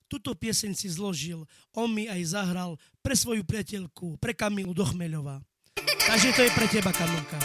Túto pieseň si zložil, on mi aj zahral pre svoju priateľku, pre Kamilu Dochmeľová. Takže to je pre teba, Kamilka.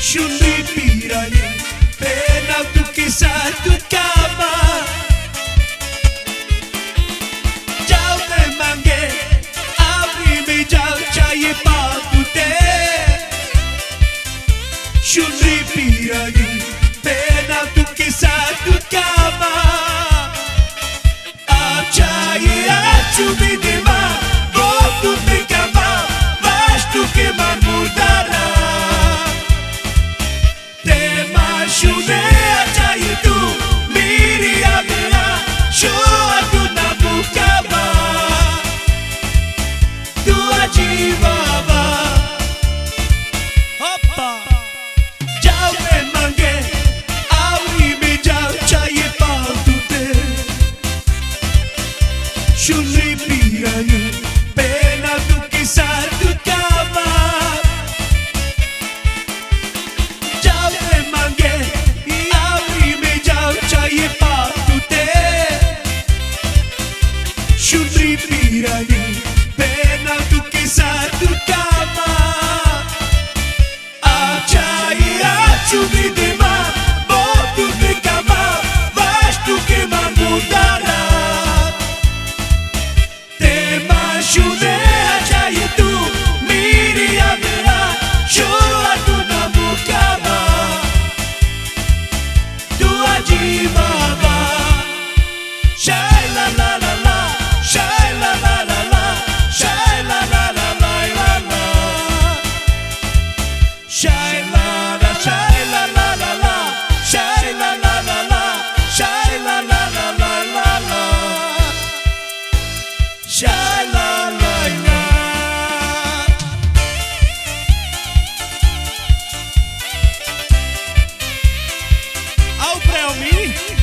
Shunri pirani, pena tu ke sath tu kama. Jao me mange, abri me jao chahiye paatu te. Shunri pirani, pena tu ke sath tu kama. Ab chahiye achu me dema, wo tu me kama, vas tu ke man murdara. Shune ajaye tu meri agla sho tu na bukaba tu ajivaba hoppa jao me mange auri me jao chahiye paatu te shunri pirani pena tu ke sath kama Shunri pirani, pena tu ke sath kama. Achaye achu me dema, wo tu me kama, vas tu ke man murdara. Tema shune achaye tu meri agla sho tu na bukaba tu ajivaba. Shai la la la la, shai la la la la, shai la la la la la la. Shai la la, shai la la la la, shai la la la la, shai la la la la la la. Shai la la la. Au pra mim.